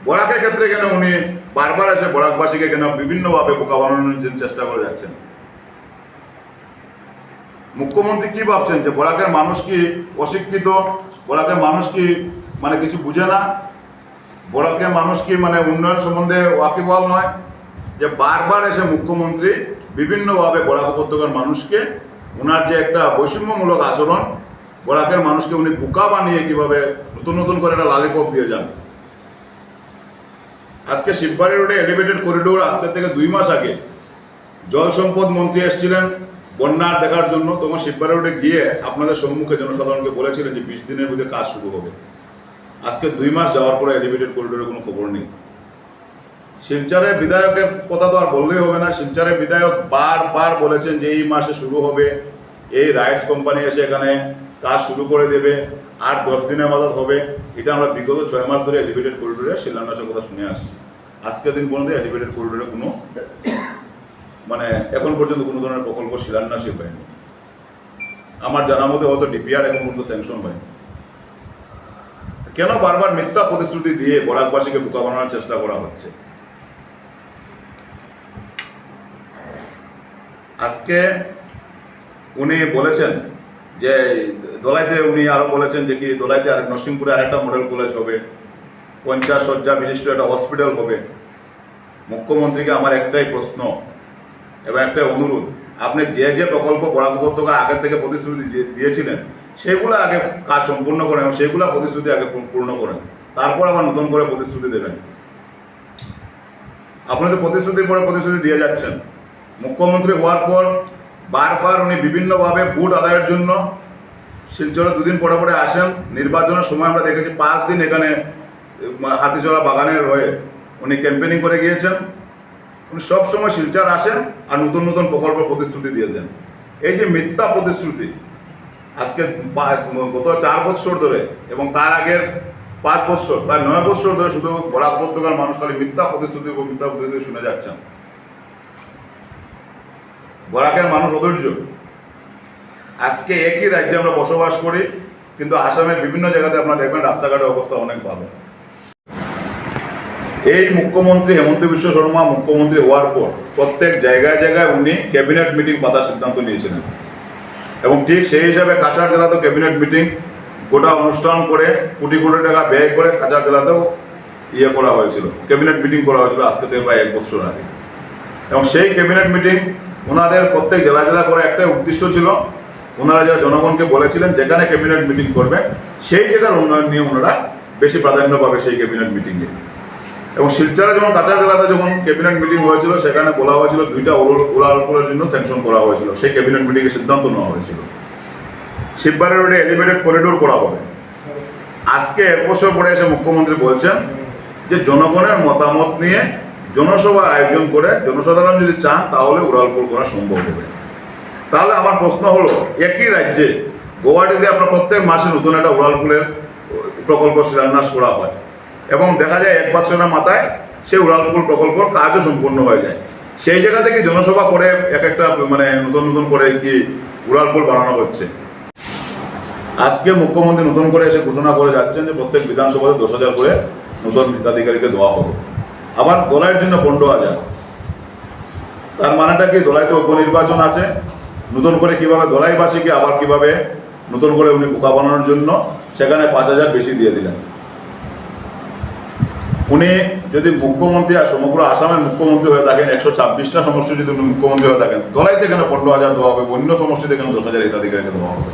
বরাকের ক্ষেত্রে কেন উনি বারবার এসে বরাকবাসীকে কেন বিভিন্নভাবে বোকা বানানোর জন্য চেষ্টা করে যাচ্ছেন? মুখ্যমন্ত্রী কি ভাবছেন যে বরাকের মানুষ কি অশিক্ষিত, বরাকের মানুষ কি মানে কিছু বুঝে না, বরাকের মানুষ কি মানে উন্নয়ন সম্বন্ধে ওয়াকিবহাল নয়? যে বারবার এসে মুখ্যমন্ত্রী বিভিন্নভাবে বরাক উপত্যকার মানুষকে ওনার যে একটা বৈষম্যমূলক আচরণ, বরাকের মানুষকে উনি বোকা বানিয়ে কিভাবে নতুন নতুন করে একটা লালিপপ দিয়ে যান। আজকে শিববাড়ি রোডে এলিভেটেড করিডোর আজকের থেকে 2 মাস আগে জল সম্পদ মন্ত্রী এসেছিলেন বন্যার দেখার জন্য, তখন শিববাড়ি রোডে গিয়ে আপনাদের সম্মুখে জনসাধারণকে বলেছিলেন যে 20 দিনের মধ্যে কাজ শুরু হবে। আজকে 2 মাস যাওয়ার পরে এলিভেটেড করিডোরের কোনো খবর নেই। শিলচরের বিধায়কের কথা তো আর বললেই হবে না। শিলচরের বিধায়ক বারবার বলেছেন যে এই মাসে শুরু হবে, এই রাইটস কোম্পানি এসে এখানে কাজ শুরু করে দেবে, আর 10 দিনের মাথায় হবে। এটা আমরা বিগত 6 মাস ধরে এলিভেটেড করিডোরে শিলান্যাসের কথা শুনে আসছি। আজকের দিন পর্যন্ত এলিভেটেড করিডোরে কোনো মানে এখন পর্যন্ত কোনো ধরনের প্রকল্প শিলান্যাসই হয়নি। আমার জানা মতে হয়তো ডিপিআর এখন পর্যন্ত স্যাংশন হয়নি। কেন বারবার মিথ্যা প্রতিশ্রুতি দিয়ে বরাকবাসীকে বোকা বানানোর চেষ্টা করা হচ্ছে? আজকে উনি বলেছেন যে দোলাইতে, উনি আরো বলেছেন যে কি দোলাইতে আর নরসিংপুরে আরেকটা মডেল কলেজ হবে, 50 শয্যা বিশিষ্ট একটা হসপিটাল হবে। মুখ্যমন্ত্রীকে আমার একটাই প্রশ্ন এবং একটাই অনুরোধ, আপনি যে যে প্রকল্প বরাক উপত্যকা আগে থেকে প্রতিশ্রুতি দিয়েছিলেন সেগুলো আগে কাজ সম্পূর্ণ করেন এবং সেগুলো প্রতিশ্রুতি আগে পূর্ণ করেন, তারপর আবার নতুন করে প্রতিশ্রুতি দেবেন। আপনি তো প্রতিশ্রুতির পরে প্রতিশ্রুতি দিয়ে যাচ্ছেন। মুখ্যমন্ত্রী হওয়ার পর বারবার উনি বিভিন্নভাবে ভোট আদায়ের জন্য শিলচরে 2 দিন পরে পরে আসেন। নির্বাচনের সময় আমরা দেখেছি 5 দিন এখানে হাতিচড়া বাগানে রয়ে উনি ক্যাম্পেনিং করে গিয়েছেন। উনি সবসময় শিলচর আসেন আর নতুন নতুন প্রকল্প প্রতিশ্রুতি দিয়েছেন। এই যে মিথ্যা প্রতিশ্রুতি আজকে গত 4 বছর ধরে এবং তার আগের 5 বছর, প্রায় 9 বছর ধরে শুধু বরাক উপত্যকার মানুষ খালি মিথ্যা প্রতিশ্রুতি ও মিথ্যা প্রতিশ্রুতি শুনে যাচ্ছেন। বরাকের মানুষ অধৈর্য। আজকে একই রাজ্যে আমরা বসবাস করি, কিন্তু আসামের বিভিন্ন জায়গাতে আপনারা দেখবেন রাস্তাঘাটের অবস্থা অনেক ভালো। এই মুখ্যমন্ত্রী হেমন্ত বিশ্ব শর্মা মুখ্যমন্ত্রী হওয়ার পর প্রত্যেক জায়গায় জায়গায় উনি ক্যাবিনেট মিটিং পাতার সিদ্ধান্ত নিয়েছিলেন এবং ঠিক সেই হিসাবে কাছাড় জেলাতেও ক্যাবিনেট মিটিং গোটা অনুষ্ঠান করে কোটি কোটি টাকা ব্যয় করে কাছাড় জেলাতেও করা হয়েছিল, ক্যাবিনেট মিটিং করা হয়েছিল আজকে থেকে প্রায় 1 বছর আগে। এবং সেই ক্যাবিনেট মিটিং ওনাদের প্রত্যেক জেলা জেলা করে একটাই উদ্দেশ্য ছিল, ওনারা যারা জনগণকে বলেছিলেন যেখানে ক্যাবিনেট মিটিং করবে সেই জায়গার উন্নয়ন নিয়ে ওনারা বেশি প্রাধান্য পাবে সেই ক্যাবিনেট মিটিংয়ে। এবং শিলচরে যখন কাছাড় জেলাতে যখন ক্যাবিনেট মিটিং হয়েছিল সেখানে বলা হয়েছিল 2টা উড়ালপুলের জন্য স্যাংশন করা হয়েছিল, সেই ক্যাবিনেট মিটিংয়ে সিদ্ধান্ত নেওয়া হয়েছিল। শিববাড়ি রোডে এলিভেটেড করিডোর করা হবে। আজকে 1 বছর পরে এসে মুখ্যমন্ত্রী বলছেন যে জনগণের মতামত নিয়ে জনসভার আয়োজন করে জনসাধারণ যদি চান তাহলে উড়ালপুল করা সম্ভব হবে। তাহলে আমার প্রশ্ন হলো, একই রাজ্যে গুয়াহাটিতে আপনার প্রত্যেক মাসে নতুন একটা উড়ালপুলের প্রকল্প শিলান্যাস করা হয় এবং দেখা যায় 1 বছরের মাথায় সেই উড়ালপুল প্রকল্পর কাজও সম্পূর্ণ হয়ে যায়। সেই জায়গা থেকে জনসভা করে এক একটা মানে নতুন নতুন করে কি উড়ালপুল বানানো হচ্ছে। আজকে মুখ্যমন্ত্রী নতুন করে এসে ঘোষণা করে যাচ্ছেন যে প্রত্যেক বিধানসভাতে 10,000 করে নতুন হিতাধিকারীকে দেওয়া হবে, আবার দোলাইয়ের জন্য 15,000। তার মানেটা কি, দোলাইতে উপনির্বাচন আছে, নতুন করে কিভাবে দোলাইবাসীকে আবার কিভাবে নতুন করে উনি বোকা বানানোর জন্য সেখানে 5,000 বেশি দিয়ে দিলেন। উনি যদি মুখ্যমন্ত্রী আর সমগ্র আসামের মুখ্যমন্ত্রী হয়ে থাকেন, 126টা সমষ্টি যদি উনি মুখ্যমন্ত্রী হয়ে থাকেন, দোলাইতে কেন 15,000 দেওয়া হবে, অন্য সমষ্টিতে কেন 10,000 হিতাধিকারীকে দেওয়া হবে?